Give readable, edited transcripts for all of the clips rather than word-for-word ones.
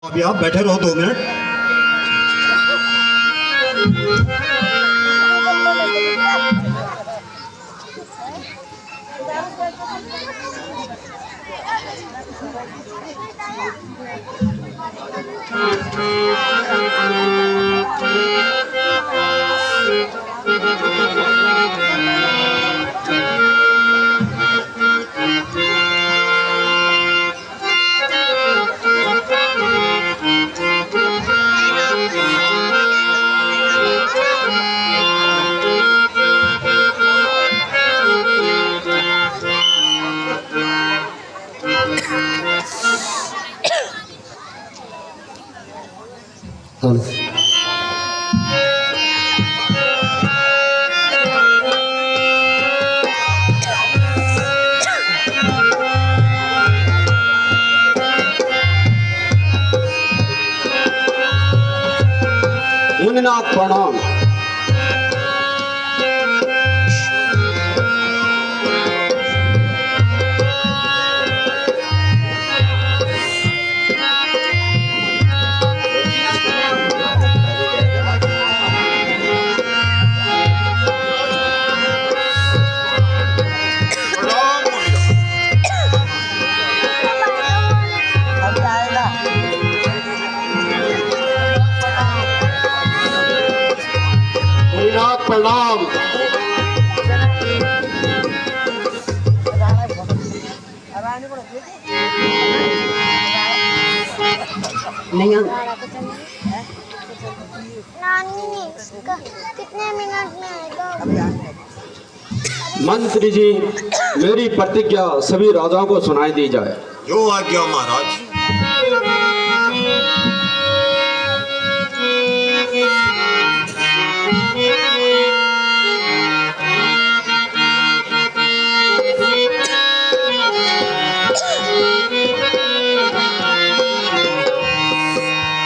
अभी आप बैठे रहो 2 मिनट। मुनिनाथ प्रणाम। मुनिनाथ प्रणाम। नहीं नानी कितने मिनट में आएगा? मंत्री जी, मेरी प्रतिज्ञा सभी राजाओं को सुनाई दी जाए। जो आज्ञा महाराज।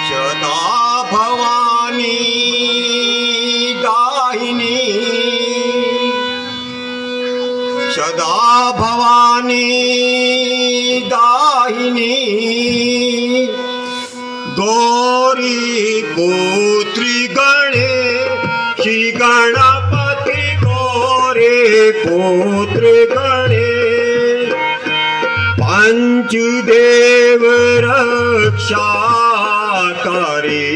सदा भवानी दाहिनी, सदा भवानी दाहिनी, गौरी पुत्री गणेश गणपति गौरी पुत्र गणेश, पंचदेव रक्षा करे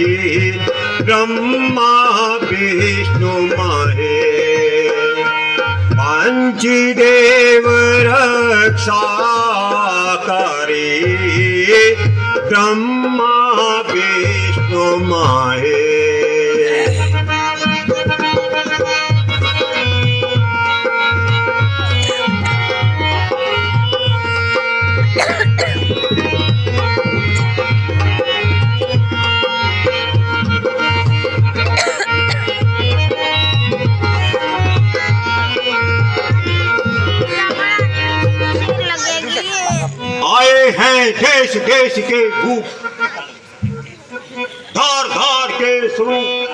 ब्रह्मा विष्णु महेश, पंचदेव रक्षा करे ब्रह्मा विष्णु महेश। आए हैं देश देश के भूख, धार धार के स्वरूप,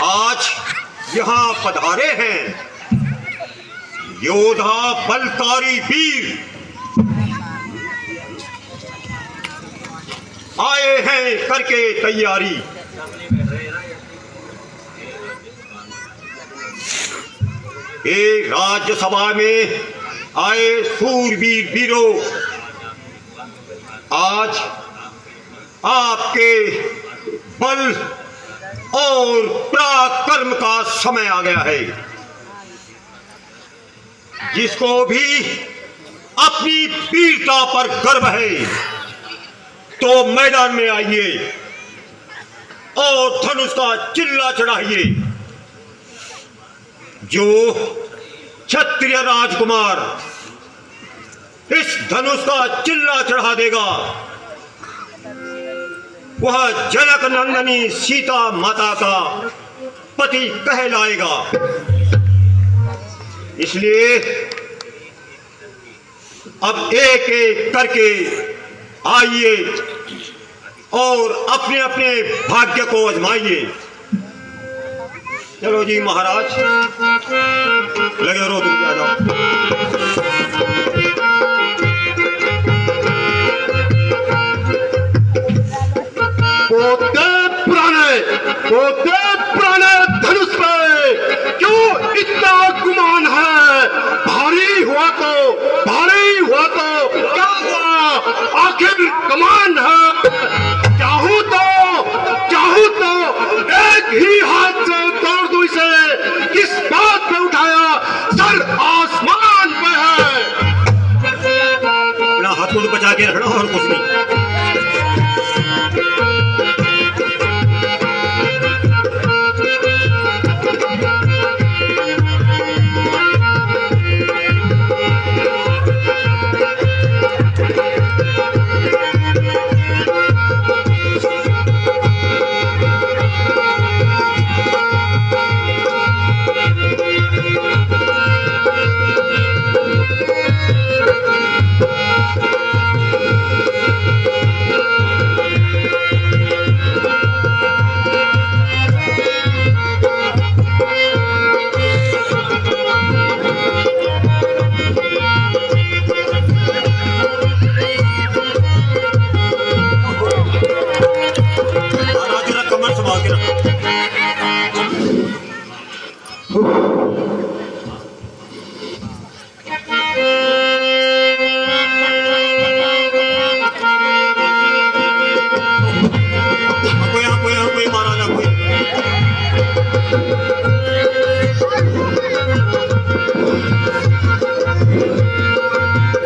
आज यहाँ पधारे हैं योद्धा बलकारी वीर, आए हैं करके तैयारी। ये राज्यसभा में आए सूरवीर वीरों, आज आपके बल और पराक्रम का समय आ गया है। जिसको भी अपनी वीरता पर गर्व है तो मैदान में आइए और धनुष का चिल्ला चढ़ाइए। जो क्षत्रिय राजकुमार इस धनुष का चिल्ला चढ़ा देगा वह जनक नंदनी सीता माता का पति कहलाएगा। इसलिए अब एक एक करके आइए और अपने अपने भाग्य को आजमाइए। चलो जी महाराज, लगे रहो, तुम आ जाओ। पोते पुराने धनुष पे क्यों इतना गुमान है? भारी हुआ तो क्या हुआ? आखिर कमान है। चाहूं तो एक ही हाथ से तोड़ दूं इसे। किस बात पे उठाया? सर आसमान पे है। अपना हाथ को बचा के रखना और कुछ नहीं।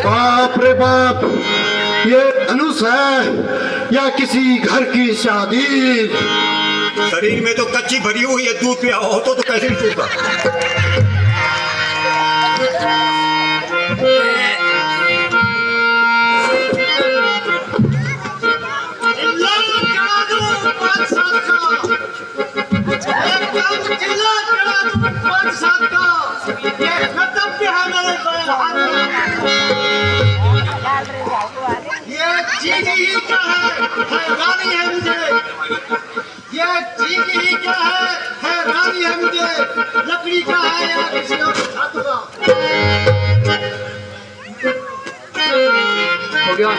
बाप रे बाप, ये धनुष है या किसी घर की शादी? शरीर में तो कच्ची भरी हुई है, दूध पिया हो तो कैसे नहीं टूटता? ये चीज ही क्या है, हैरानी है मुझे। ये चीज ही क्या है, हैरानी है मुझे। लकड़ी का है या किसी और धातु का? हो गया।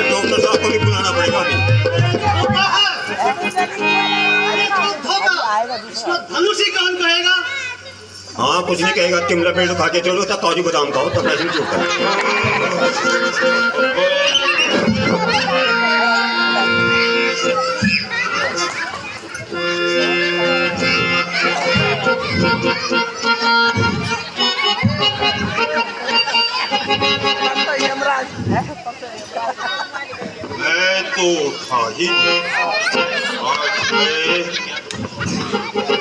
डॉक्टर साहब को भी बुलाना पड़ेगा अभी। इसको धनुष ही कौन कहेगा? हाँ, कुछ नहीं कहेगा। तिमला पेड़ खा के चलो तब काजू बादाम खाओ तब ऐसे नहीं टूटता। मैं तो था ही आज मैं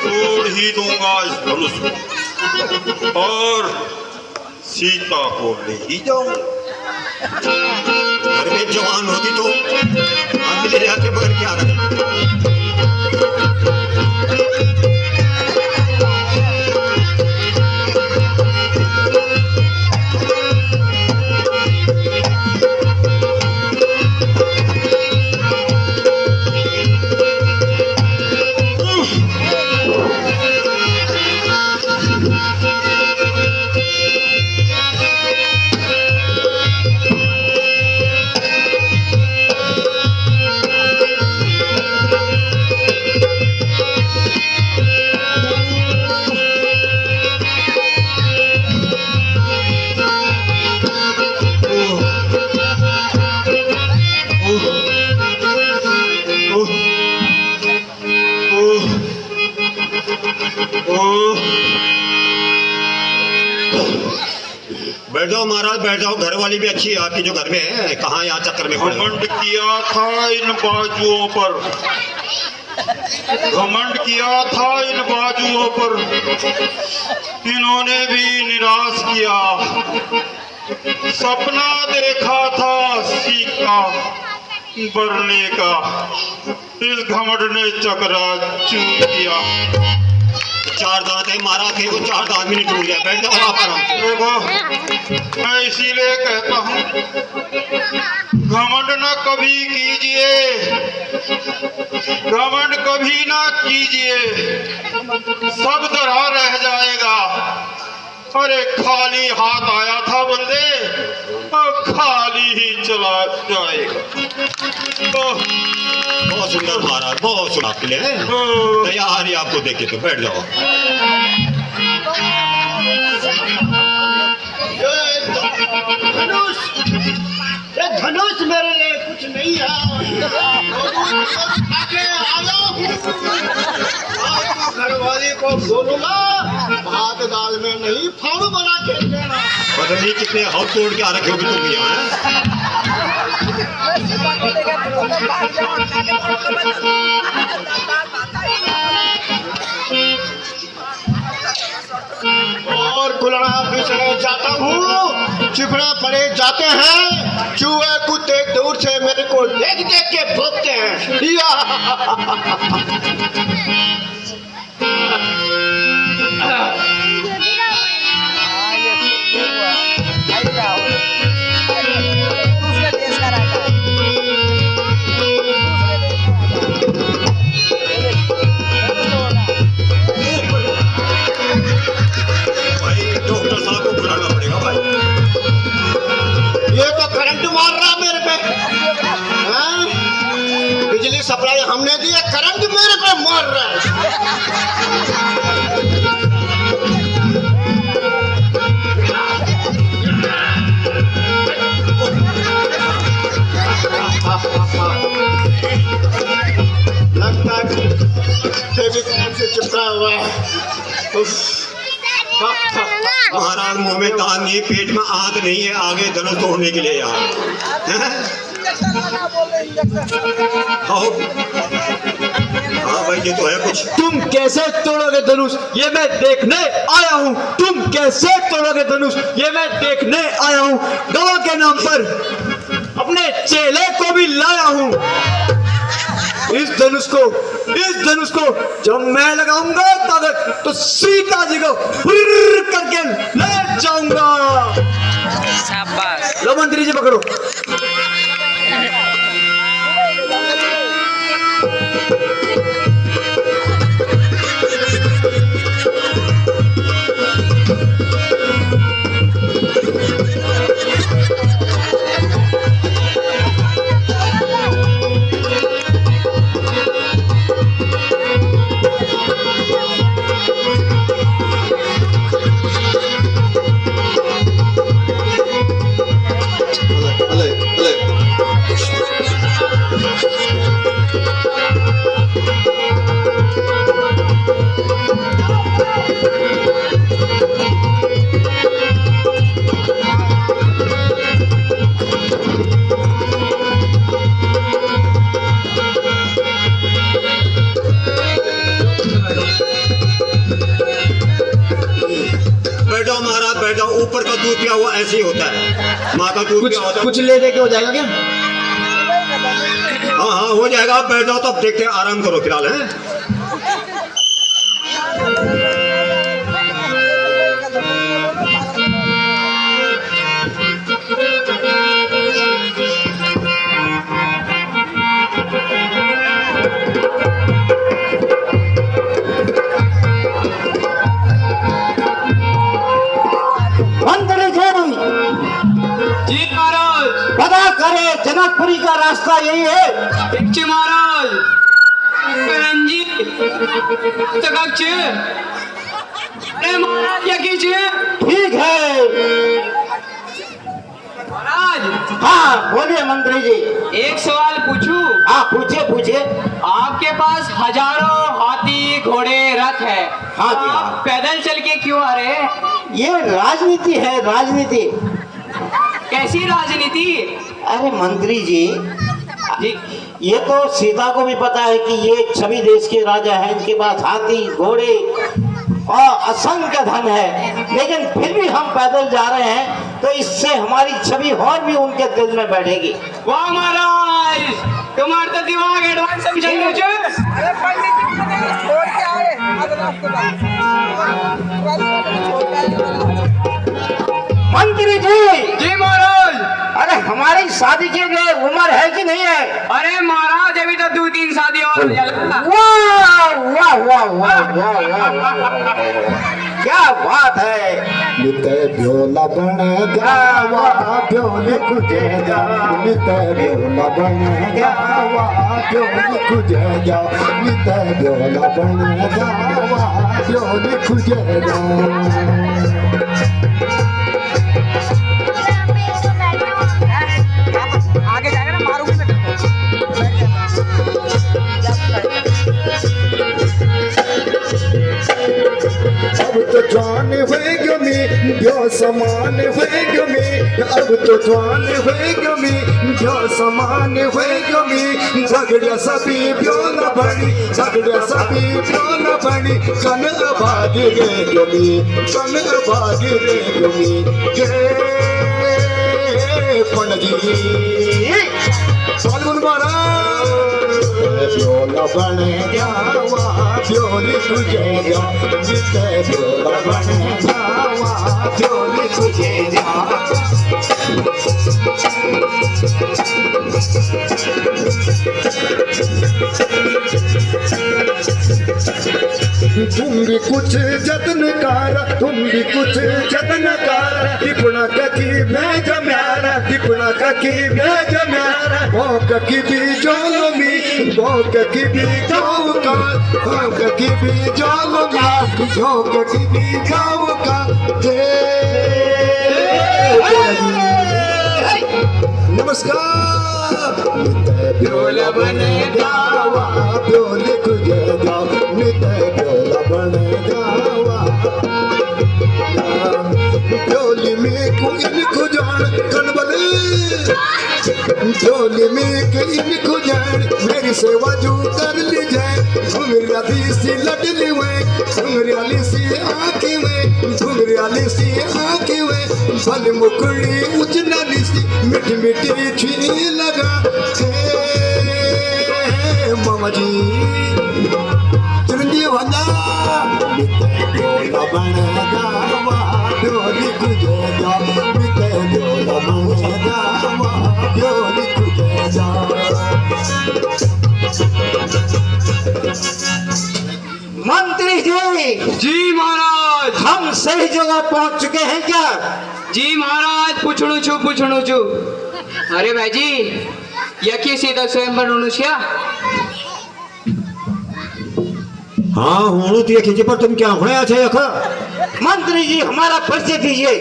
तोड़ ही दूंगा इस धनुष को और सीता को ले ही जाऊंगा। घर में जवान होती तो हम ले जाके बगैर क्या रहे। बैठ जाओ महाराज, बैठ जाओ। घर वाली भी अच्छी है आपकी जो घर में है। कहाँ यहाँ चक्कर में पड़े? घमंड किया था इन बाजुओं पर, घमंड किया था इन बाजुओं पर, इन्होंने भी निराश किया। सपना देखा था सीता बरने का इस घमंड ने चकरा चूर किया। चार दांत है मारा थे वो, चार दांत भी नहीं टूट गया। बैठ जाओ आप आराम से। देखो मैं इसीलिए कहता हूँ घमंड न कभी कीजिए, घमंड कभी ना कीजिए, सब तरह रह जाएगा। अरे खाली हाथ आया था बंदे और खाली ही चला जाएगा। बहुत सुंदर महाराज, बहुत सुंदर आपके लिए तैयार ही आपको देखे तो बैठ जाओ। धनुष, ये धनुष मेरे लिए कुछ नहीं है। आगे आ जाओ। घरवाली को बोलूंगा भात दाल में नहीं फाड़ू बना के देना। पता नहीं कितने हाथ तोड़ के आ रखे होगे तुम यहाँ। और कुलड़ा पिछड़े जाता हूँ, चिपड़ा पड़े जाते हैं, चूहे कुत्ते दूर से मेरे को देख देख के भोंकते हैं। भाई डॉक्टर साहब को बुलाना पड़ेगा भाई। ये तो करंट मार रहा मेरे पे। हाँ? बिजली सप्लाई हमने दी है, करंट मेरे पे मार रहा है। लगता है फेविकोल से चिपका हुआ है। उफ। महाराज मुंह में दांत नहीं, पेट में आंत नहीं है, आगे धनुष तोड़ने के लिए यहाँ आओ। हाँ भाई ये तो है कुछ। तुम कैसे तोड़ोगे धनुष ये मैं देखने आया हूँ। तुम कैसे तोड़ोगे धनुष ये मैं देखने आया हूँ। गवाह के नाम पर अपने चेले को भी लाया हूँ। इस धनुष को जब मैं लगाऊंगा ताकत तो सीता जी को फुर्र करके ले जाऊंगा। शाबाश। लो मंत्री जी पकड़ो। ऊपर का दूध पिया हुआ ऐसे ही होता है। माँ का दूध पिया होता है। कुछ ले दे के हो जाएगा क्या? हाँ हाँ हो जाएगा। आप बैठ जाओ तो अब देखते हैं, आराम करो फिलहाल है। जी महाराज। पता करे जनकपुरी का रास्ता यही है। जी महाराज। जी अरे महाराज क्या कीजिए। ठीक है महाराज। हाँ बोलिए मंत्री जी। एक सवाल पूछूं? हाँ पूछिए पूछिए। आपके पास हजारों हाथी घोड़े रथ है। हाँ जी, आप हाँ। पैदल चल के क्यों आ रहे हैं? ये राजनीति है, राजनीति। कैसी राजनीति? अरे मंत्री जी, जी ये तो सीता को भी पता है कि ये सभी देश के राजा हैं, इनके पास हाथी घोड़े और असंख्य धन है, लेकिन फिर भी हम पैदल जा रहे हैं तो इससे हमारी छवि और भी उनके दिल में बैठेगी। वाह महाराज, तुम्हारे तो दिमाग एडवांस समझ लो जो। अरे पंडित जी को देखो, छोड़ के आए आधे रास्ते पर। मंत्री जी। जी महाराज। अरे हमारी शादी के लिए उम्र है कि नहीं है? अरे महाराज अभी तो 2-3 शादी और वाह वाह वाह वाह वाह, क्या बात है। निते भ्योला बने जावा भ्योली खुजे जा, निते भ्योला बने जावा भ्योली खुजे जा, निते भ्योला बने जावा भ्योली खुजे जा। आगे जाएगा ना, मारूंगी मैं अब तो जान हुए गमी जो समान हुए गमी, अब तो जान हुए गमी जो समान हुए गमी, झगड़िया सभी ब्योल बनी, झगड़िया सभी ब्योल बनी, कन अभाग रे गमी, कन अभाग रे गमी, पणजी फाल्गुन महाराज भ्योला बने जावा भ्योली तुझे जा, जिते भ्योला बने जावा भ्योली तुझे जा। तुम भी कुछ जतन कर, तुम भी कुछ जतन कर, टिपना ककी भेज म्यारा, टिपना ककी भेज म्यारा, भोक की भी जोलमी, भोक की भी जोका, भोक की भी जोलमा, भोक की भी जोका, नमस्कार। निते भ्योला बने जावा भ्योली खुजे जा, निते भ्योला बने जावा भ्योली में को इन खुजान कनबले, भ्योली में के इन खुजान मेरी सेवा जो कर ली जाए, घुंगरिया सी लडली वे, घुंगरिया सी आँखी वे, घुंगरिया सी आँखी वे, भल मुकड़ी उचनाली सी मिठी मिठी छुई लगा, मामा जी चिरंजीव भंजा। निते भ्योला बने जावा भ्योली खुजे जा, निते भ्योला बने जावा भ्योली खुजे जा। मंत्री जी। जी महाराज। हम सही जगह पहुंच चुके हैं क्या? जी महाराज, पुछड़ू छू। अरे भाई जी, यकी सीधा स्वयंवर मनुष्य। हाँ हूँ तो ये खींचे पर तुम क्या होने अच्छे यखा? मंत्री जी हमारा परिचय दीजिए।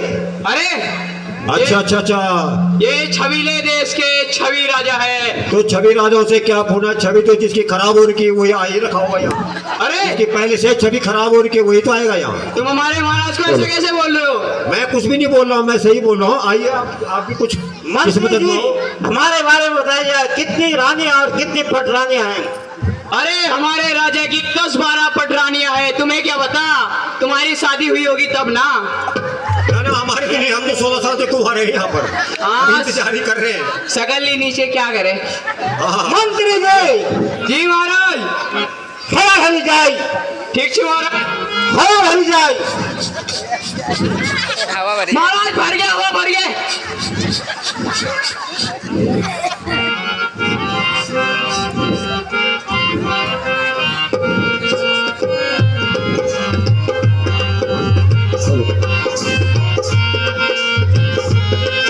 अरे अच्छा ये छबीले देश के छवि राजा है। तो छवि राजाओं से क्या पूछना, छवि तो जिसकी खराब हो रही वही आई रखा हुआ यहाँ। अरे जिसकी पहले से छवि खराब हो रही वही तो आएगा यहाँ। तुम हमारे महाराज को ऐसे कैसे बोल रहे हो? मैं कुछ भी नहीं बोल रहा हूँ, मैं सही बोल रहा हूँ। आइए आप भी कुछ मंत्री जी हमारे बारे में बताइए, कितनी रानियां और कितनी पटरानियां हैं? अरे हमारे राजा की 10-12 पटरानियां हैं, तुम्हें क्या बता? तुम्हारी शादी हुई होगी तब ना। ना हमारे के लिए हम तो 16 साल से कुंवारे हैं यहाँ पर, हाँ, इंतजार कर रहे हैं। सकल नीचे क्या करे। मंत्री जी महाराज। खड़ा हल जाए। ठीक है महाराज, खड़ा हल जाए। महाराज भर गया, हवा भर गया।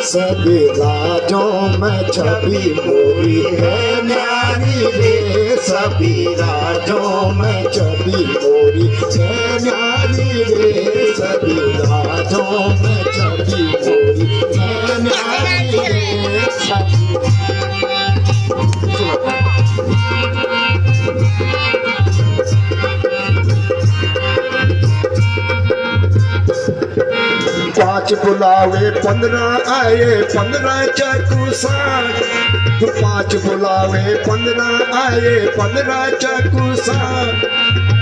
सभी राजों में छवि मोरी है न्यारी रे, सभी राजों में छवि मोरी है न्यारी रे, सभी राजों में छवि मोरी है न्यारी रे। पाँच पांच बुलावे 15 आए 15 चाकू साथ। पांच बुलावे 15 आए 15 चाकू साथ।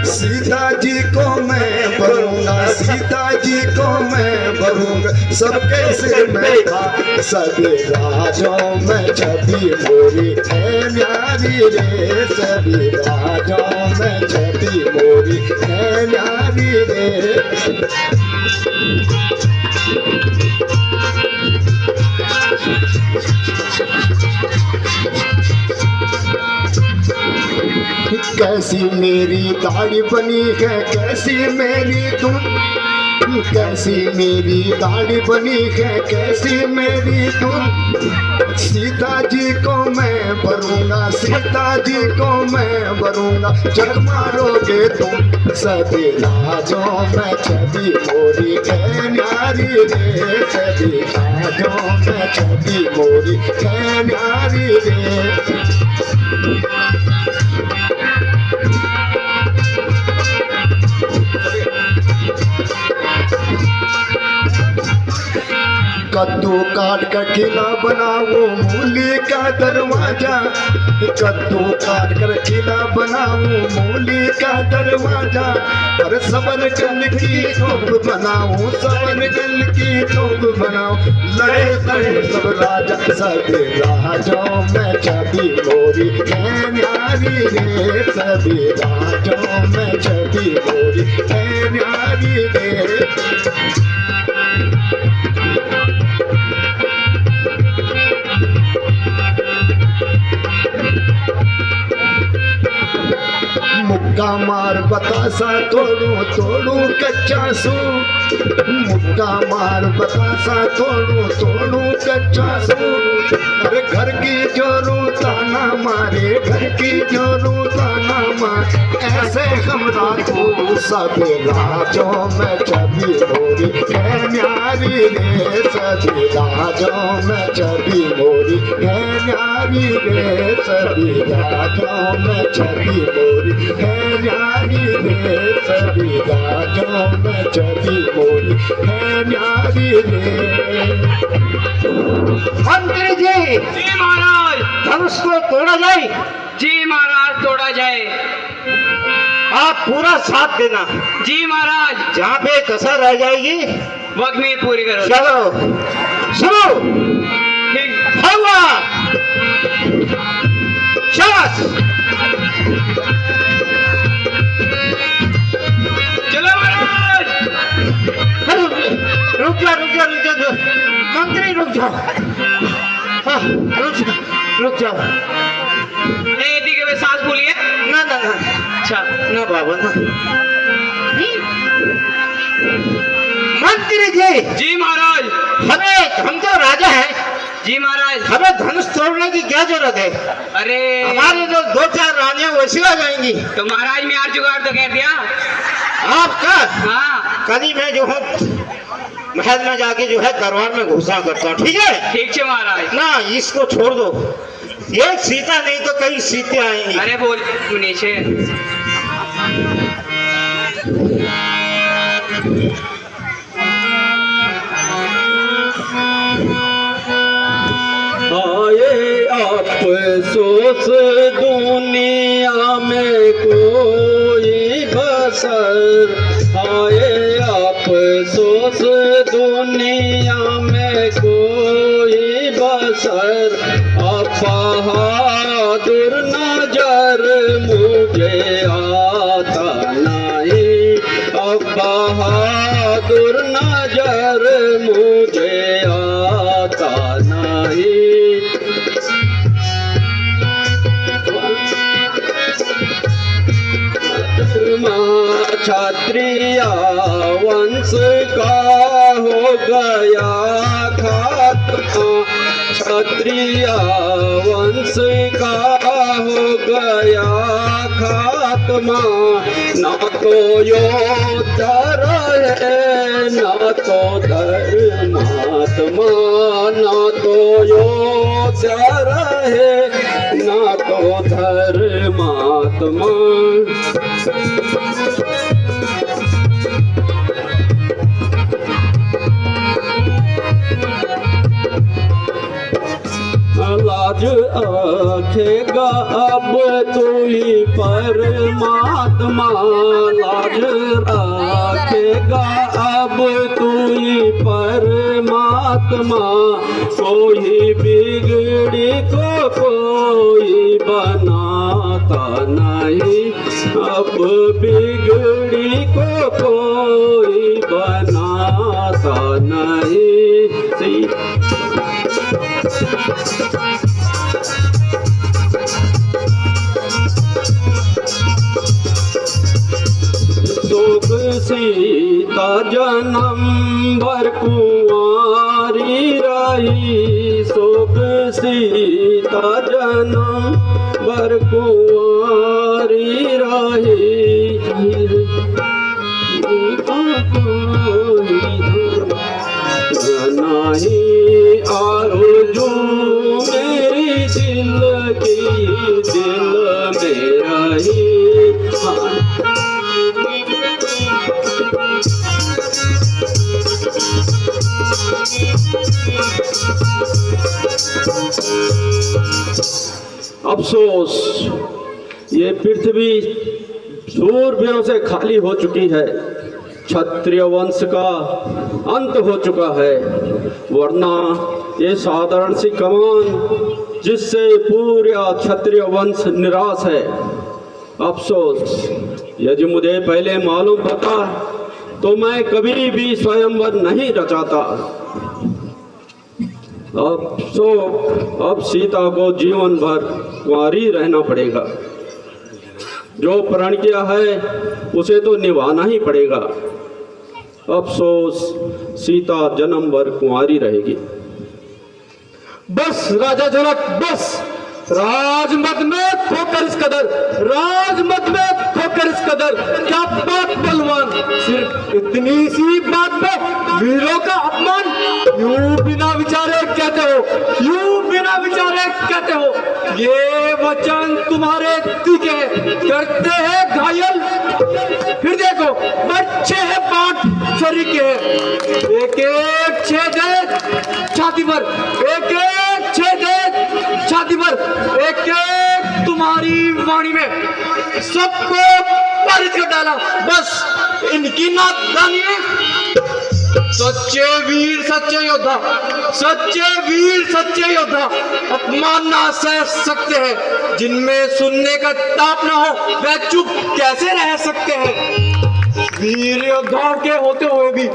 सीता जी को मैं भरूंगा, सीता जी को मैं भरूंगा, सबके सिर में था सभी राजों में छवि मोरी है न्यारी रे। सभी राजों में छवि मोरी है न्यारी रे। कैसी मेरी दाढ़ी बनी है, कैसी मेरी धुन, कैसी मेरी दाढ़ी बनी है, कैसी मेरी धुन। सीता जी को मैं भरूंगा, सीता जी को मैं भरूंगा, जग मारोगे तुम सभी राजों में छवि मोरी है न्यारी रे। सभी राजों में छवि मोरी है न्यारी रे। कद्दू काट कर किला बनाओ मूली का दरवाजा। कद्दू काट कर किला बनाओ मूली का दरवाजा। और सबर गल की तोप बनाओ, सबर गल की तोप बनाओ, लड़े लड़े सब राजा। सभी राजों में छवि मोरी है न्यारी रे। सभी राजों में छवि मोरी है न्यारी रे। मुक्का मार बतासा तोड़ू तोड़ू कच्चा सू। मुक्का मार बतासा तोड़ू तोड़ू कच्चा सू। अरे घर की जोरू ताना मारे, घर की जोरू ताना मार, ऐसे हमरा तू सभी राजों में छवि मोरी है न्यारी रे। सभी राजों में छवि मोरी है न्यारी रे। सभी राजों में छवि मोरी है न्यारी रे। सभी राजों में छवि मोरी है न्यारी रे। मंत्री जी। जी महाराज। धनुष को तोड़ा जाए। जी महाराज, तोड़ा जाए। आप पूरा साथ देना। जी महाराज। जहाँ पे कसर रह जाएगी वक्त में पूरी करो। चलो शुरू। ठीक। हवा शाबाश। चलो महाराज। रुक जा रुक जा रुक जा मंत्री, रुक जाओ। हाँ, रुक जाओ। ठीक है, सांस बोलिए। ना ना ना, अच्छा ना बाबा ना। मंत्री जी। जी महाराज। हम तो राजा हैं। जी महाराज। हमें धनुष तोड़ने की क्या जरूरत है? अरे हमारे जो 2-4 रानियां वैसी आ जाएंगी। तो महाराज ने यार जुगाड़ तो कह दिया आपका। हाँ। कल मैं जो है महल में जाके जो है दरबार में घुसा करता हूँ, ठीक है? ठीक है महाराज। ना इसको छोड़ दो, एक सीता नहीं तो कई सीते आएंगी। अरे बोल नीचे। आए अफसोस दुनिया में कोई बसर। आए अफसोस दुनिया में कोई बसर। अब बहादुर नजर मुझे आता नहीं। अब बहादुर नजर मुझे आता नहीं। क्षत्रिय वंश का हो गया खात्मा। क्षत्रिय वंश का हो गया खात्मा। ना तो योद्धा रहे ना तो धर्मात्मा। ना तो योद्धा रहे ना तो धर्मात्मा। लाज रखेगा अब तू ही परमात्मा, लाज रखेगा अब तू ही परमात्मा। कोई बिगड़ी को कोई बनाता नहीं, अब बिगड़ी को कोई बनाता नहीं। शोक सीता जन्म भर कुंवारी रही, शोक सीता जन्म भर कुंवारी रही। नहीं आरज़ू मेरी दिल की, दिल में रही। अफसोस, ये पृथ्वी शूरवीरों से खाली हो चुकी है, क्षत्रिय वंश का अंत हो चुका है। वरना ये साधारण सी कमान जिससे पूरा क्षत्रिय वंश निराश है। अफसोस, यदि मुझे पहले मालूम होता तो मैं कभी भी स्वयंवर नहीं रचाता। अब सीता को जीवन भर कुंवारी रहना पड़ेगा। जो प्रण किया है उसे तो निभाना ही पड़ेगा। अफसोस, सीता जन्म भर कुंवारी रहेगी। बस राजा जनक, बस राजमत में खोकर इस कदर, राजमत में खोकर इस कदर। क्या बात बलवान, सिर्फ इतनी सी बात पे वीरों का अपमान। यूं बिना विचारे कहते हो, यूं बिना विचारे कहते हो। ये वचन तुम्हारे तीखे करते हैं घायल। फिर देखो, बच्चे हैं पांच शरीर के, एक एक छेद है छाती पर, एक एक छेद है छाती पर, एक एक तुम्हारी वाणी में सबको पारित कर डाला। बस इनकी नादानी है। सच्चे वीर सच्चे योद्धा, सच्चे वीर सच्चे योद्धा अपमान ना सह सकते हैं। जिनमें सुनने का ताप ना हो वह चुप कैसे रह सकते हैं। वीर योद्धाओं के होते हुए भी,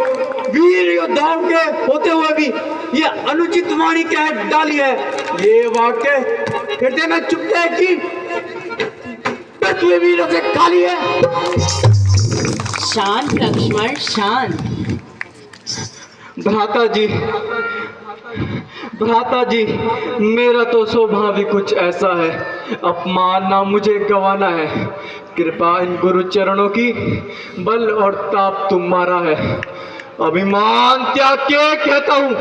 वीर योद्धाओं के होते हुए भी ये अनुचित वाणी कह डाली है। ये वाक्य हृदय में चुभते हैं कि पृथ्वी वीरों से खाली है। शांत लक्ष्मण, शांत। भ्राता जी, मेरा तो स्वभाव ही कुछ ऐसा है। अपमान ना मुझे गंवाना है। कृपा इन गुरु चरणों की, बल और ताप तुम्हारा है। अभिमान त्याग के कहता हूँ,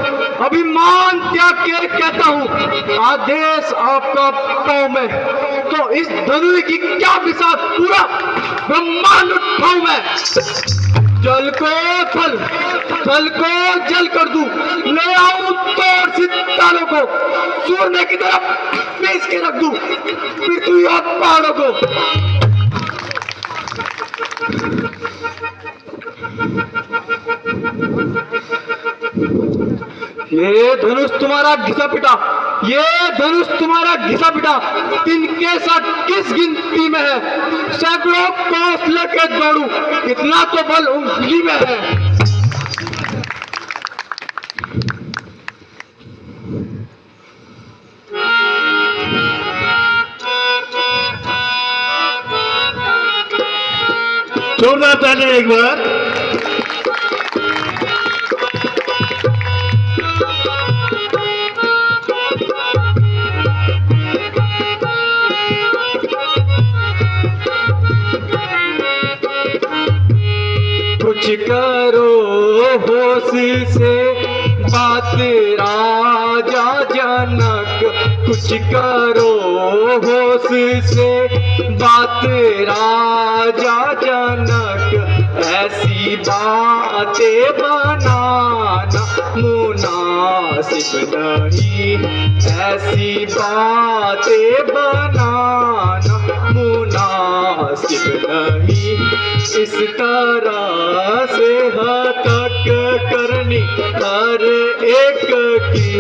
अभिमान त्याग के कहता हूँ। आदेश आपका पाऊं मैं तो इस धनुष की क्या बिसात पूरा ब्रह्मांड उठाऊं मैं। जल को थल, थल को जल कर दूं, ले आऊं तोड़ सितारों को, सूरने की तरफ पीस के रख दूं पृथ्वी और पहाड़ों को। ये धनुष तुम्हारा घिसा पिटा, ये धनुष तुम्हारा घिसा पिटा तिनके साथ किस गिनती में है। सैकड़ों कोस लेके दौड़ू, इतना तो बल उंगली में है। जोरदार ताली एक बार। कुछ करो होश से बात राजा जनक, कुछ करो होश से बात राजा जनक, ऐसी बातें बनाना मुनासिब नहीं, ऐसी बातें बनाना मुनासिब नहीं। इस तरह से हतक करनी हर एक की,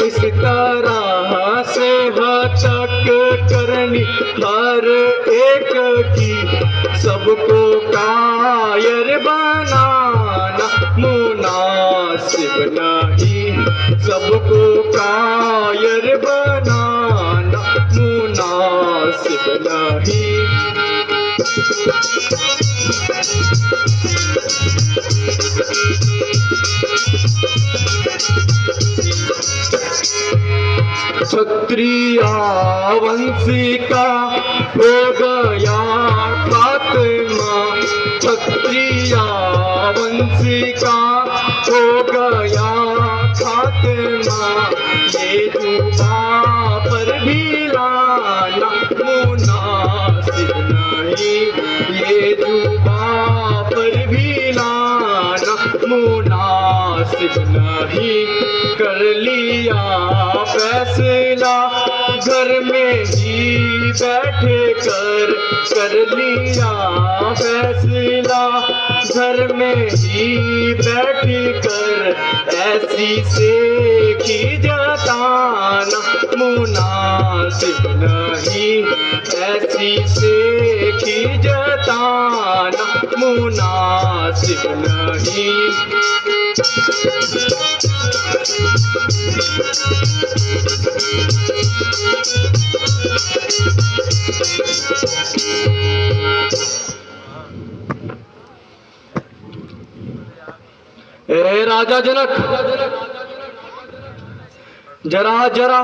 इस तरह से हतक करनी हर एक की, सबको कायर बनाना मुनासिब नहीं, सबको कायर बनाना मुनासिब नहीं। क्षत्रिया वंशी का हो गया खात्मा, क्षत्रिया वंशी का हो गया खात्मा, ये जुबा पर भी लाना मुनासिब नहीं, ये जुबा पर भी लाना मुनासिब नहीं। कर लिया फैसला घर में ही बैठे कर लिया फैसला घर में ही बैठ कर, ऐसी से की जताना मुनासिब नहीं, ऐसी से की जताना मुनासिब नहीं। ए राजा जनक, जरा जरा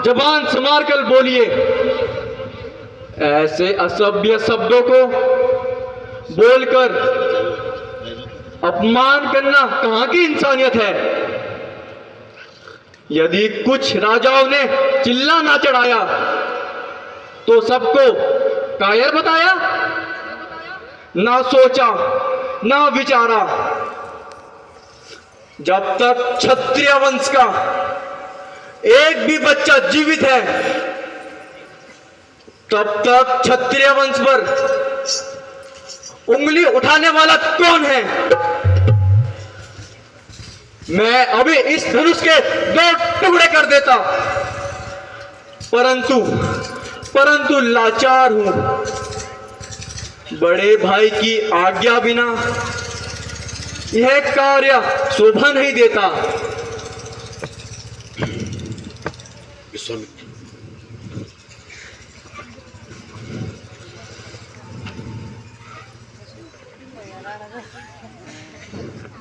जबान संभाल कर बोलिए, ऐसे असभ्य शब्दों को बोलकर अपमान करना कहाँ की इंसानियत है। यदि कुछ राजाओं ने चिल्ला ना चढ़ाया तो सबको कायर बताया, ना सोचा ना विचारा। जब तक क्षत्रिय वंश का एक भी बच्चा जीवित है, तब तक क्षत्रिय वंश पर उंगली उठाने वाला कौन है। मैं अभी इस धनुष के 2 टुकड़े कर देता, परंतु लाचार हूं, बड़े भाई की आज्ञा बिना यह कार्य शोभा नहीं देता।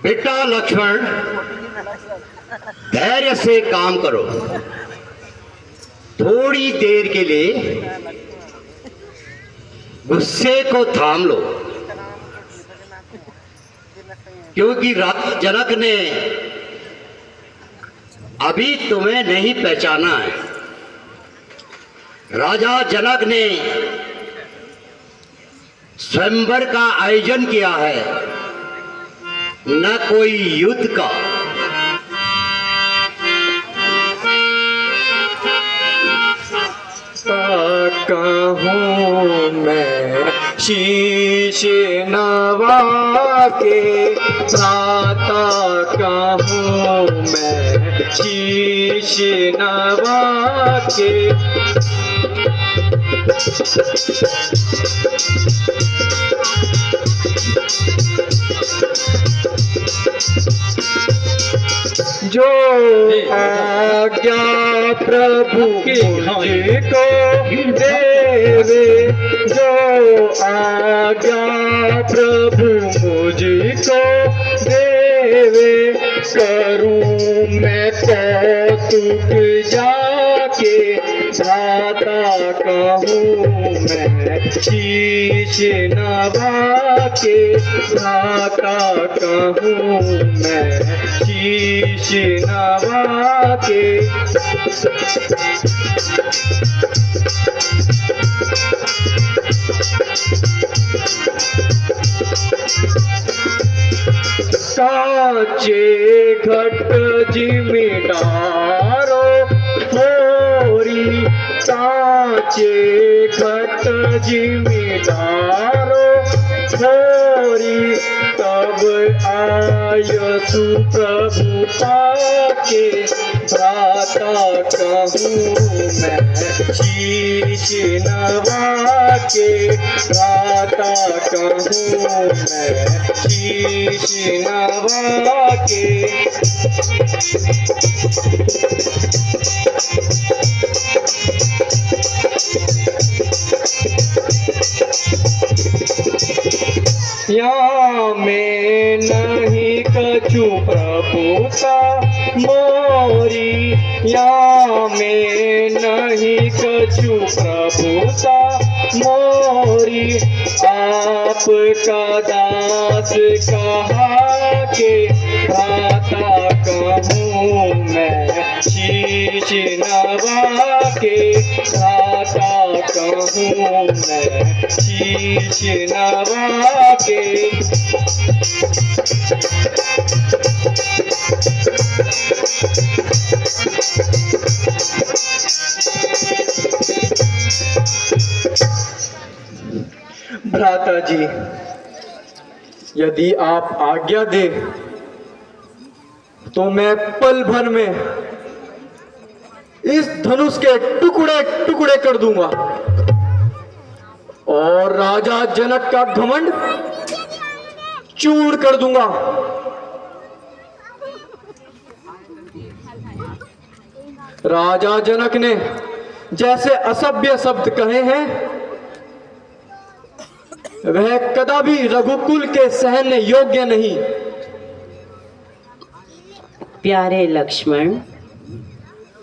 बेटा लक्ष्मण, धैर्य से काम करो, थोड़ी देर के लिए गुस्से को थाम लो, क्योंकि राजा जनक ने अभी तुम्हें नहीं पहचाना है। राजा जनक ने स्वयंवर का आयोजन किया है, न कोई युद्ध का। कहूँ मैं शीश नवा के भ्राता, कहूँ मैं शीश नवा के। जो आज्ञा प्रभु मुझको देवे, जो आज्ञा प्रभु मुझको देवे, करूं मैं कौतुक जाके भ्राता कहूँ मैं शीश नवा के, भ्राता कहूँ मैं शीश नवा के। साचे घट जिमीदारो होरी, साचे घट जिमीदारो होरी, तब आयसु प्रभु पाके, भ्राता कहूँ मैं शीश नवा के, भ्राता कहूँ मैं शीश नवा के। यहाँ में नहीं कछु प्रभुता मोरी, यहाँ में नहीं कछु प्रभुता मोरी, आपका दास कहा के, भ्राता कहूँ मैं शीश नवा के, भ्राता कहूँ मैं शीश नवा के। भ्राता जी, यदि आप आज्ञा दे तो मैं पल भर में इस धनुष के टुकड़े टुकड़े कर दूंगा और राजा जनक का घमंड चूर कर दूंगा। राजा जनक ने जैसे असभ्य शब्द कहे हैं वह कदापि रघुकुल के सहने योग्य नहीं। प्यारे लक्ष्मण,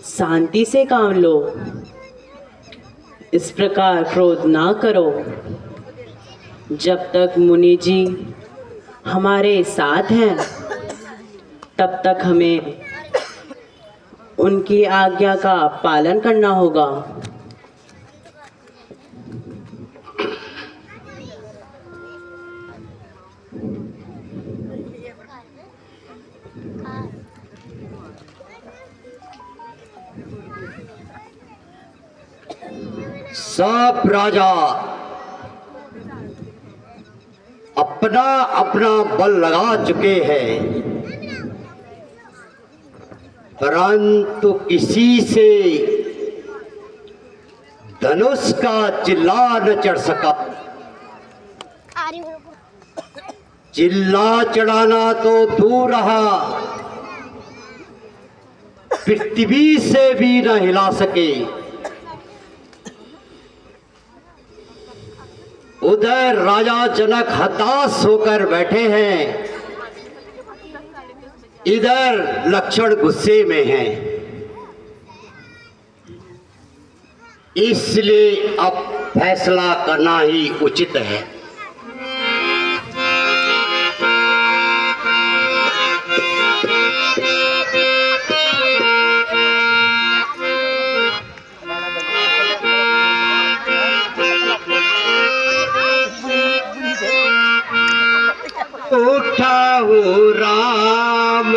शांति से काम लो, इस प्रकार क्रोध ना करो। जब तक मुनि जी हमारे साथ हैं तब तक हमें उनकी आज्ञा का पालन करना होगा। सब राजा अपना अपना बल लगा चुके हैं, परंतु किसी से धनुष का चिल्ला न चढ़ सका। चिल्ला चढ़ाना तो दूर रहा, पृथ्वी से भी न हिला सके। उधर राजा जनक हताश होकर बैठे हैं, इधर लक्ष्मण गुस्से में हैं। इसलिए अब फैसला करना ही उचित है। उठाओ राम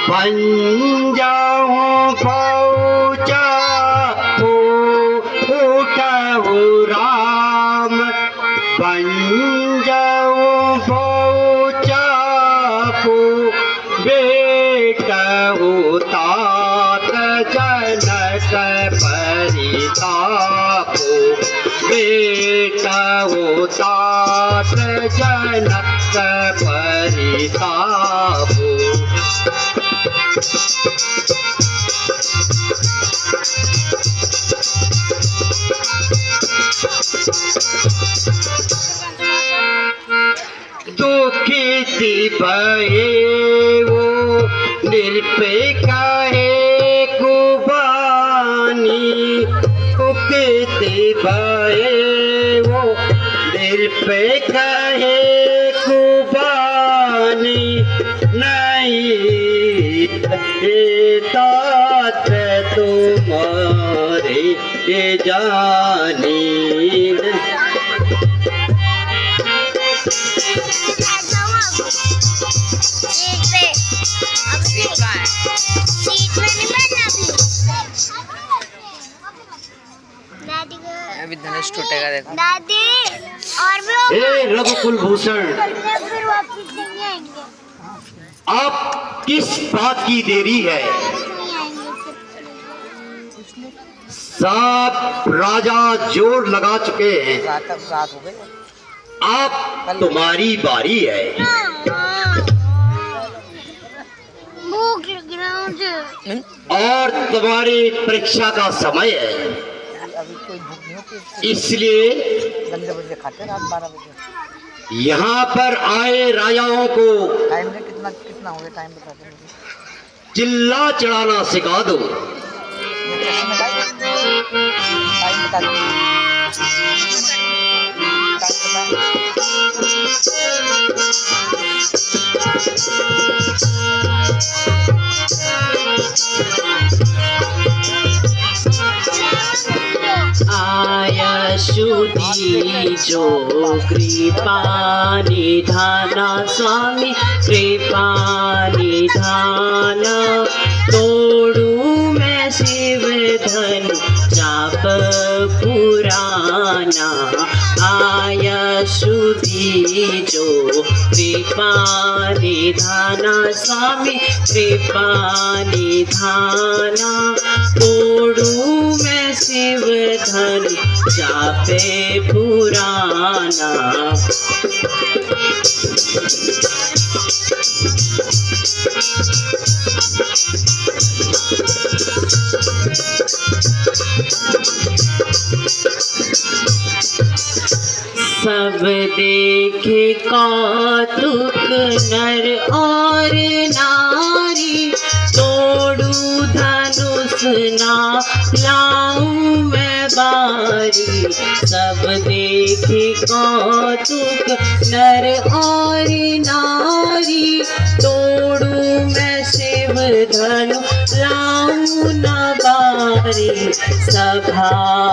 बन जाओ पहुँचा हो, उठाओ राम बन जाओ पहुँचा हो, बेटा तात जनक परिताप, बेटा तात जनक परिताप। दुखी भये वो निरपे काहे कुबानी, निभाए वो दिल पे कहे कुर्बानी नहीं देता तुम्हारे ये जानी अभी धनुष टूटेगा देखो। दादी और भी हे रघुकुल भूषण, फिर वापस नहीं आएंगे। आप किस बात की देरी है? नहीं आएंगे सब राजा जोर लगा चुके हैं, रात हो गई। आप तुम्हारी बारी है। भूख लग रहा है मुझे। और तुम्हारी परीक्षा का समय है, अभी कोई भूख नहीं होती, इसलिए गंदे बजे खाते रात 12 बजे। यहाँ पर आए राजाओं को टाइम में कितना कितना हो गया, टाइम बता दो मुझे। चिल्ला चढ़ाना सिखा दो। मैं कैसे में टाइम बता दो। आया शुद्धि जो कृपा निधाना स्वामी कृपा निधान तोड़ू मैं शिव धनु चाप पुराना आया शुद्धि जो कृपा निधाना स्वामी कृपा निधाना तोड़ू मैं शिव धनु चापे पुराना सब देखे कौतुक नर और नारी तोड़ू धनुष ना लाऊं मैं बारी सब देखे कौतुक नर और नारी तोड़ू मैं शिव धनु लाऊं ना बारी सभा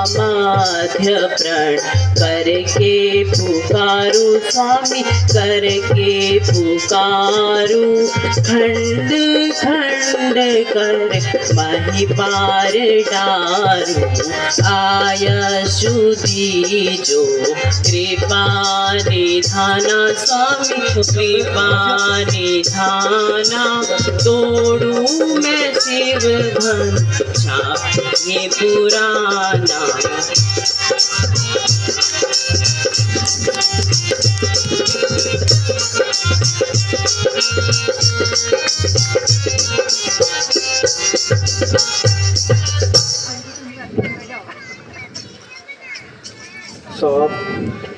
मध्य प्रण करके पुकारू स्वामी करके पुकारू खंड खंड कर मही पार डारू आया शुद्धि जो कृपा निधाना स्वामी कृपा निधाना तोड़ू मैं शिव धन छापे पुराना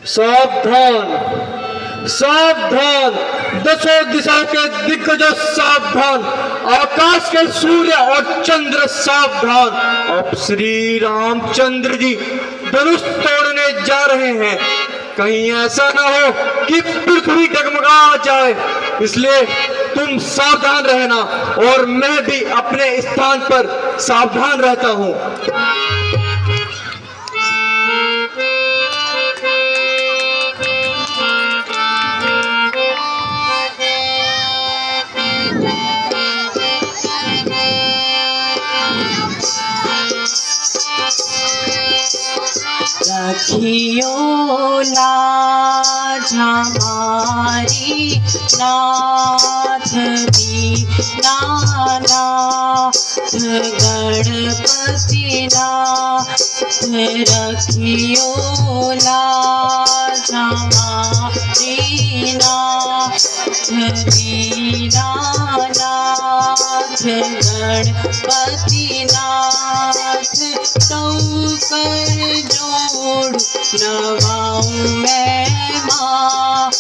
सावधान सावधान दसों दिशा के दिग्गजों सावधान आकाश के सूर्य और चंद्र सावधान अब श्री रामचंद्र जी धनुष तोड़ने जा रहे हैं कहीं ऐसा ना हो कि पृथ्वी डगमगा जाए इसलिए तुम सावधान रहना और मैं भी अपने स्थान पर सावधान रहता हूँ रखियो लाज हमारी नाथ दीनानाथ गणपति नाथ रखियो लाज हमारी नाथ दीनानाथ गणपति नाथ तो कर जोड़ू नवाऊं मैं माँ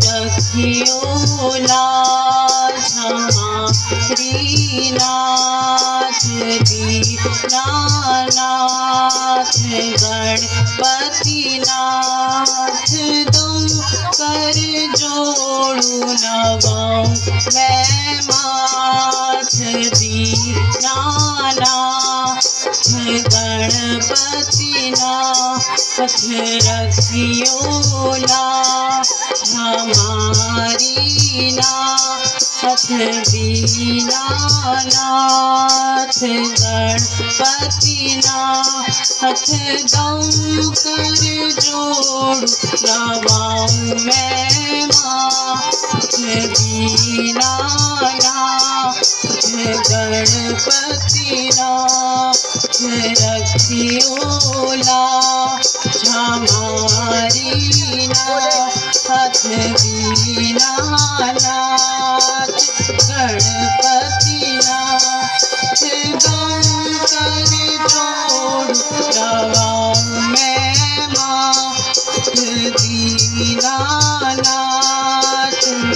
रखियो लाज हमारी नाथ दीनानाथ गणपति नाथ तुम कर जोड़ू नवाऊं मैं माथ दीनानाथ गणपति नाथ रखियो नाथ हमारी नाथ दीनानाथ गणपति नाथ दम कर जोड़ नवाऊं मैं माथ दीनानाथ गणपति नाथ रखियो नाथ हमारी नाथ दीनानाथ गणपति नाथ गम कर जोड़ नवाऊं मैं माथ दीनानाथ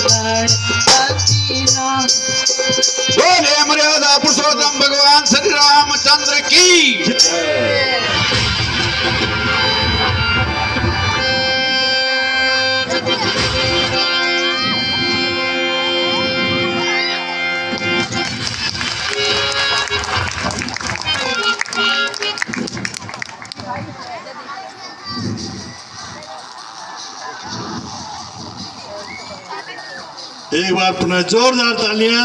गणपति नाथ। बोले मर्यादा पुरुषोत्तम भगवान श्री रामचंद्र की एक बार पुनः जोरदार तालियां।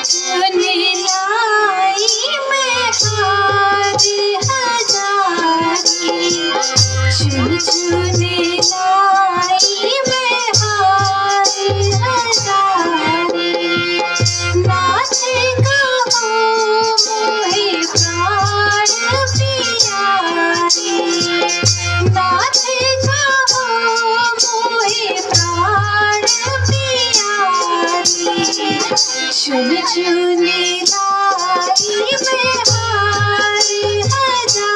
चुने लाई मैं हार हजारी चुने लाई मैं हार हजारी नाथ कहो मोहे प्राण प्यारी नाथ कहो मोहे प्राण प्यारी चुन चुने लाई मैं हार हजारी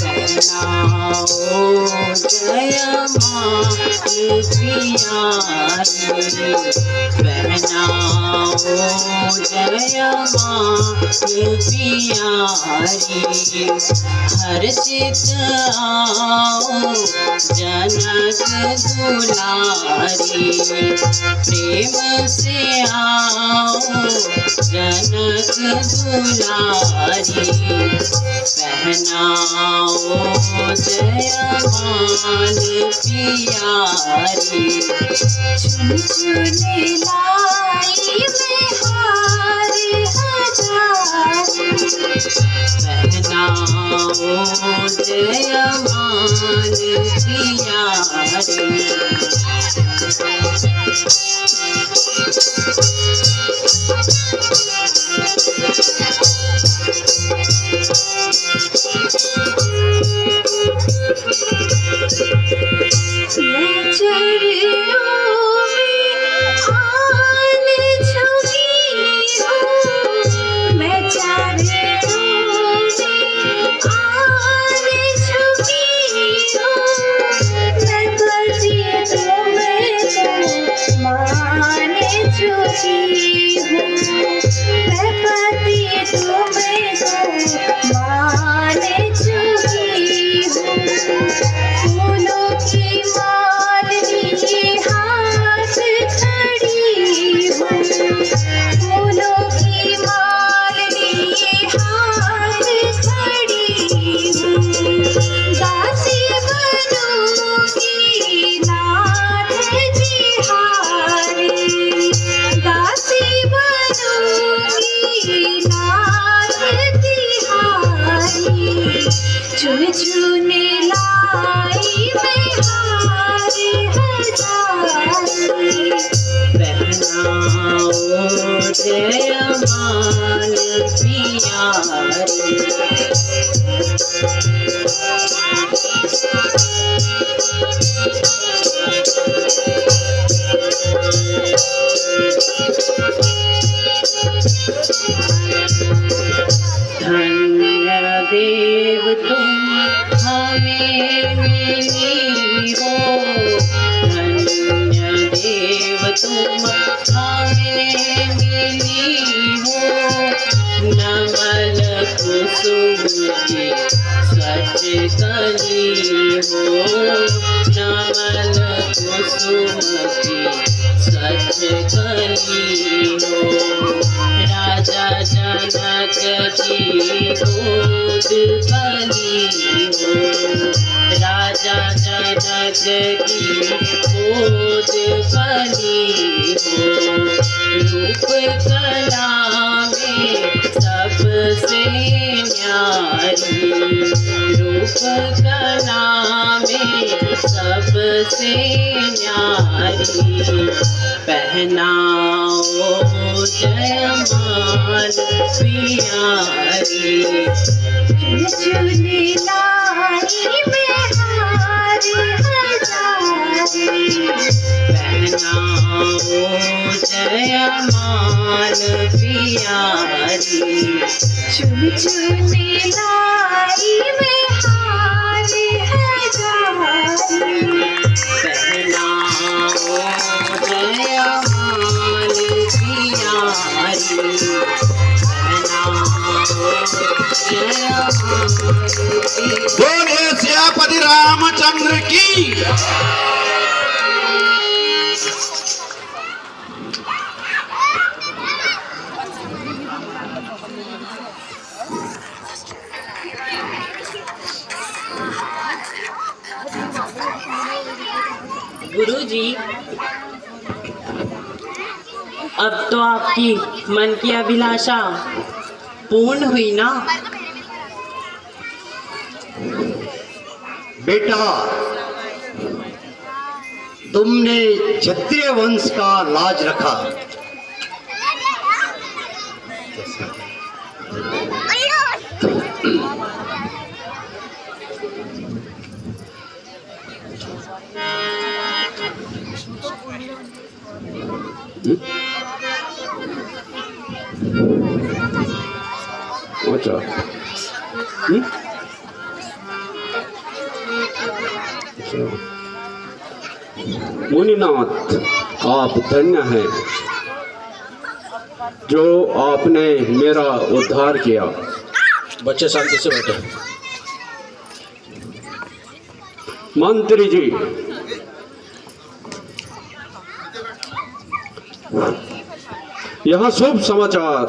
कहनाओ जय माँ प्यारी कहनाओ जय माँ प्यारी हर्षित आओ जनक दुलारी प्रेम से आओ जनक दुलारी पहनाओ जयमाल प्यारी चुन चुने लाई मैं हार हजारी पहनाओ जयमाल प्यारी मैं चरणों में आन झुकी हूँ मैं चरणों में आन झुकी हूँ मैं पति तुमको मान चुकी हूँ मैं पति तुमको मान चुकी हूँ फूलों की माल लिए हाथ खड़ी हूँ फूलों की माल लिए हाथ खड़ी हूँ दासी बनूंगी नाथ जी हारी दासी बनूंगी पहनाओ जयमाल धन्य देव तुम हमें मिली हो, धन्य देव तुम हमें मिली हो, नमल कुसुम की सच कली हो, नमल कुसुम की सच कली हो, राजा जनक की गोद कली हो, राजा जनक की गोद कली हो, रूप कला में सबसे न्यारी, रूप कला में सबसे न्यारी, पहनाओ जयमाल प्यारी, चुनी लाई में हार हजारी, पहनाओ जयमाल प्यारी, चुनी लाई में हार हजारी, पहनाओ जयमाल प्यारी, बोले सियापति रामचंद्र की। गुरुजी, अब तो आपकी मन की अभिलाषा पूर्ण हुई ना? बेटा, तुमने क्षत्रिय वंश का लाज रखा, अच्छा मुनिनाथ, आप धन्य हैं जो आपने मेरा उद्धार किया। बच्चे शांति से बैठे। मंत्री जी, यह शुभ समाचार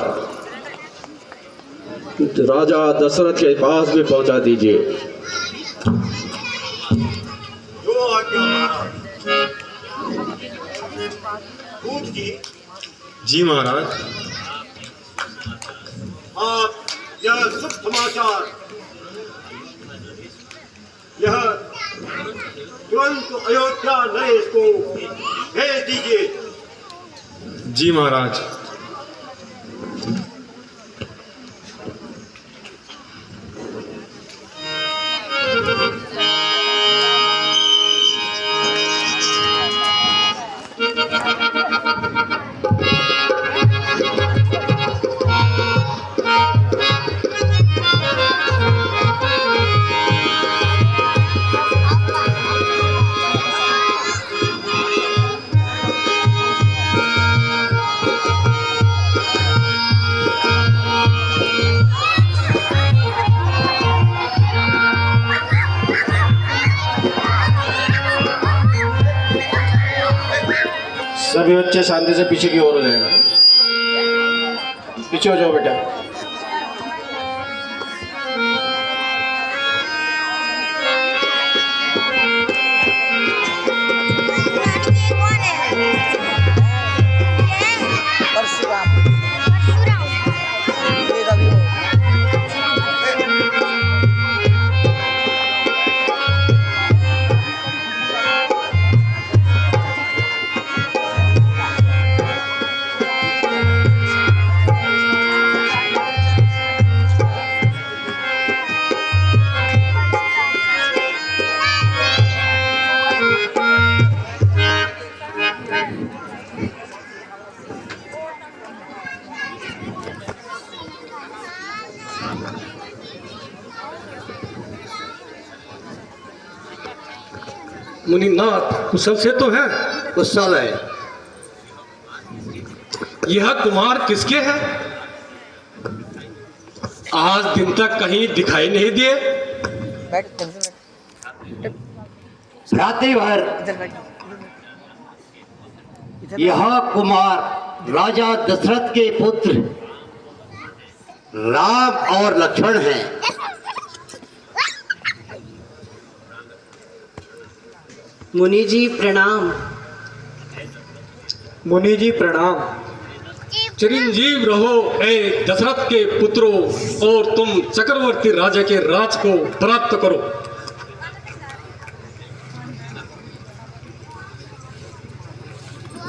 राजा दशरथ के पास भी पहुंचा दीजिए। जो आज्ञा जी महाराज। आप यह शुभ समाचार यह तुरंत अयोध्या नरेश को भेज दीजिए। जी महाराज। सभी बच्चे शांति से पीछे की ओर हो जाएगा। पीछे हो जाओ बेटा। मुनिनाथ कुशल से तो है? कुशल है। यह कुमार किसके हैं? आज दिन तक कहीं दिखाई नहीं दिए। बैठ इधर बैठ रात्रि भर इधर बैठ यह कुमार राजा दशरथ के पुत्र राम और लक्ष्मण हैं। मुनि जी प्रणाम। मुनि जी प्रणाम। चिरंजीव रहो ए दशरथ के पुत्रों, और तुम चक्रवर्ती राजा के राज को प्राप्त करो।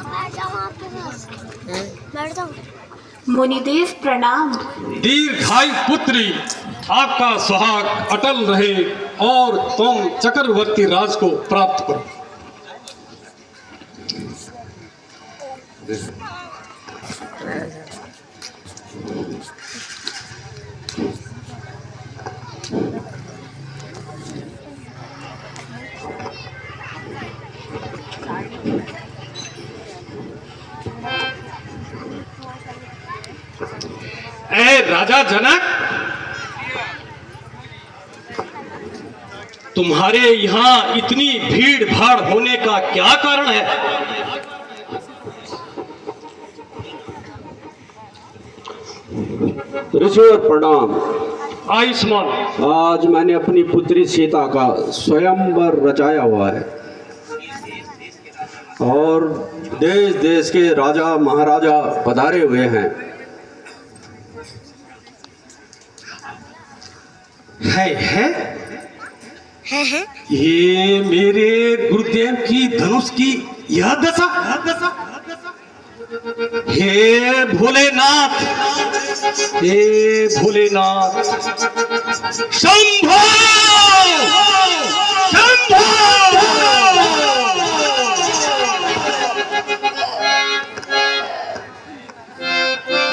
बैठ जाओ वहाँ पे बस। बैठ जाओ। मुनिदेव प्रणाम। दीर्घायु पुत्री, आपका सुहाग अटल रहे और तुम चक्रवर्ती राज को प्राप्त करो। ए राजा जनक, तुम्हारे यहाँ इतनी भीड़ भाड़ होने का क्या कारण है? ऋषिवर प्रणाम। आयुष्मान। आज मैंने अपनी पुत्री सीता का स्वयंवर रचाया हुआ है और देश देश के राजा महाराजा पधारे हुए हैं। है ये मेरे गुरुदेव की धनुष की यह दशा। हे भोलेनाथ, हे भोलेनाथ, शंभो शंभो।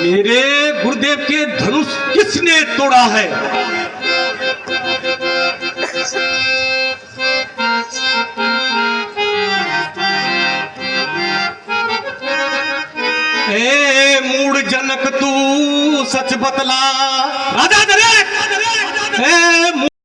मेरे गुरुदेव के धनुष किसने तोड़ा है? ए मूड जनक तू सच बतला। राजा जनक,